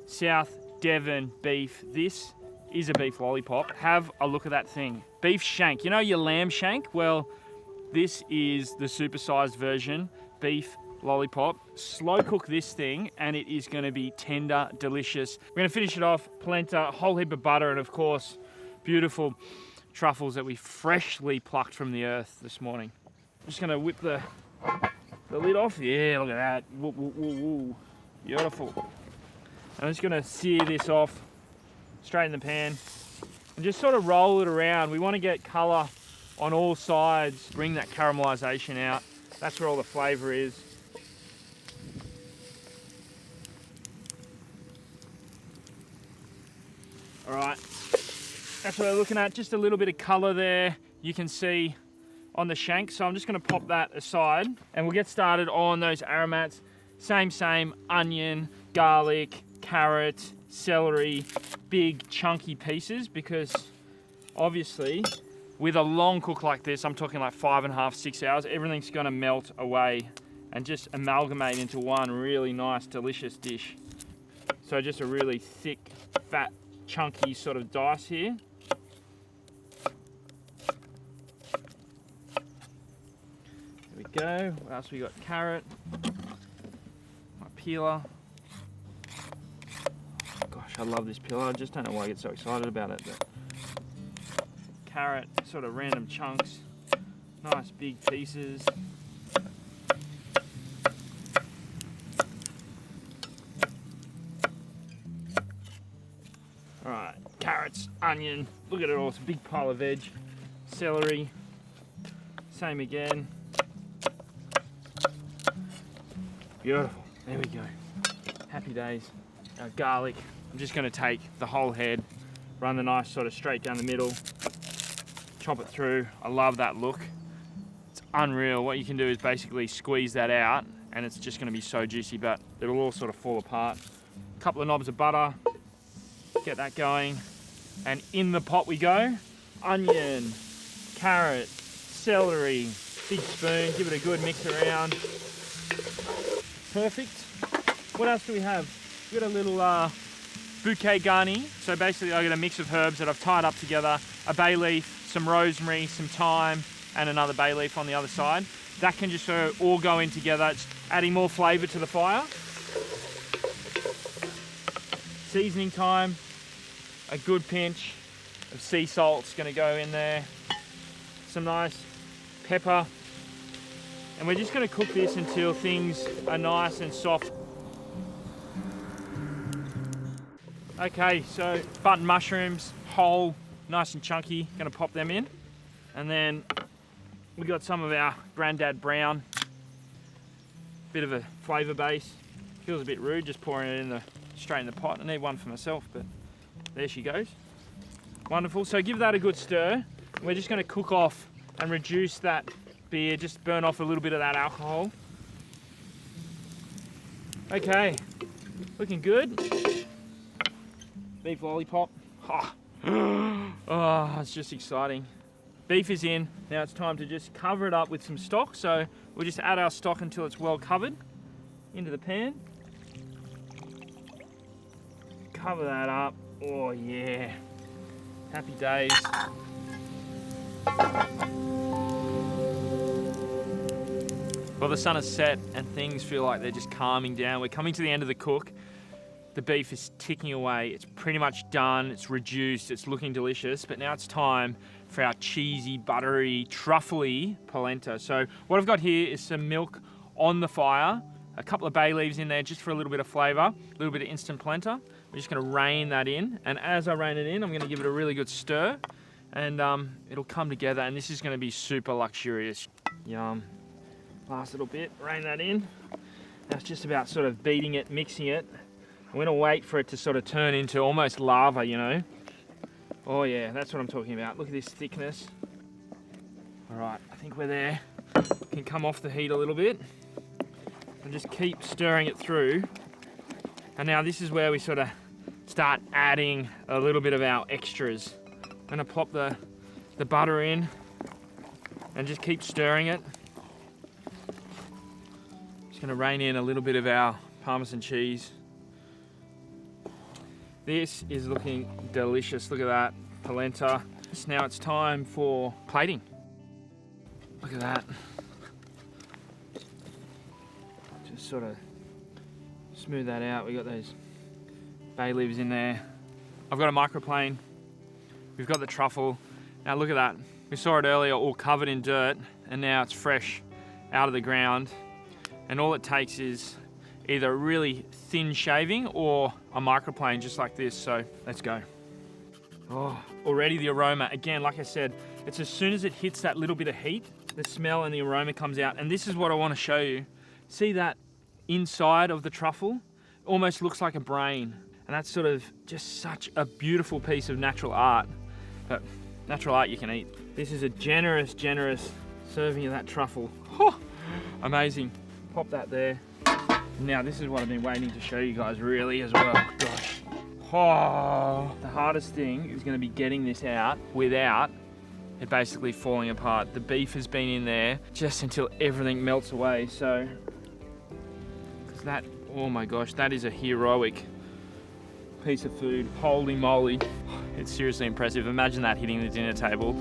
South Devon Beef. This is a beef lollipop. Have a look at that thing. Beef shank. You know your lamb shank? Well, this is the supersized version. Beef lollipop. Slow cook this thing and it is going to be tender, delicious. We're going to finish it off. Polenta, a whole heap of butter, and of course, beautiful truffles that we freshly plucked from the earth this morning. I'm just going to whip the lid off. Yeah, look at that. Woo, woo, woo, woo. Beautiful. I'm just going to sear this off straight in the pan and just sort of roll it around. We want to get colour on all sides, bring that caramelisation out. That's where all the flavour is. All right, that's what we're looking at. Just a little bit of colour there, you can see on the shank. So I'm just going to pop that aside and we'll get started on those aromats. Same, onion, garlic, carrot, celery, big chunky pieces, because obviously with a long cook like this, I'm talking like 5.5, 6 hours, everything's going to melt away and just amalgamate into one really nice, delicious dish. So just a really thick, fat, chunky sort of dice here. There we go. What else we got? Carrot, my peeler. Gosh, I love this peeler. I just don't know why I get so excited about it. But carrot, sort of random chunks, nice big pieces. All right, carrots, onion, look at it all, it's a big pile of veg. Celery, same again. Beautiful, there we go. Happy days. Our garlic, I'm just gonna take the whole head, run the knife sort of straight down the middle, chop it through. I love that look. It's unreal. What you can do is basically squeeze that out and it's just gonna be so juicy, but it'll all sort of fall apart. A couple of knobs of butter, get that going, and in the pot we go. Onion, carrot, celery, big spoon, give it a good mix around. Perfect. What else do we have? We've got a little bouquet garni. So basically I got a mix of herbs that I've tied up together, a bay leaf, some rosemary, some thyme, and another bay leaf on the other side. That can just all go in together. It's adding more flavour to the fire. Seasoning time. A good pinch of sea salt's going to go in there. Some nice pepper. And we're just going to cook this until things are nice and soft. Okay, so button mushrooms, whole, nice and chunky. Going to pop them in. And then we got some of our Grandad Brown. Bit of a flavour base. Feels a bit rude just pouring it straight in the pot. I need one for myself, but there she goes. Wonderful. So give that a good stir. We're just going to cook off and reduce that beer, just burn off a little bit of that alcohol. Okay, looking good. Beef lollipop. Oh, it's just exciting. Beef is in. Now it's time to just cover it up with some stock. So we'll just add our stock until it's well covered into the pan. Cover that up. Oh yeah, happy days. Well, the sun has set and things feel like they're just calming down. We're coming to the end of the cook. The beef is ticking away. It's pretty much done. It's reduced. It's looking delicious. But now it's time for our cheesy, buttery, truffly polenta. So what I've got here is some milk on the fire, a couple of bay leaves in there just for a little bit of flavour, a little bit of instant polenta. We're just going to rain that in. And as I rain it in, I'm going to give it a really good stir. And it'll come together. And this is going to be super luxurious. Yum. Last little bit, rain that in. Now it's just about sort of beating it, mixing it. I'm going to wait for it to sort of turn into almost lava, you know. Oh yeah, that's what I'm talking about. Look at this thickness. All right, I think we're there. Can come off the heat a little bit and just keep stirring it through. And now this is where we sort of start adding a little bit of our extras. I'm going to plop the butter in and just keep stirring it. Just going to rain in a little bit of our Parmesan cheese. This is looking delicious. Look at that, polenta. So now it's time for plating. Look at that. Just sort of smooth that out. We got those bay leaves in there. I've got a microplane. We've got the truffle. Now look at that. We saw it earlier all covered in dirt, and now it's fresh out of the ground. And all it takes is either a really thin shaving or a microplane just like this. So let's go. Oh, already the aroma. Again, like I said, it's as soon as it hits that little bit of heat, the smell and the aroma comes out. And this is what I want to show you. See that inside of the truffle? Almost looks like a brain. And that's sort of just such a beautiful piece of natural art. But natural art you can eat. This is a generous, generous serving of that truffle. Oh, amazing. Pop that there. Now this is what I've been waiting to show you guys really as well. Gosh. Oh, the hardest thing is going to be getting this out without it basically falling apart. The beef has been in there just until everything melts away. So, because that, oh my gosh, that is a heroic piece of food. Holy moly. It's seriously impressive. Imagine that hitting the dinner table.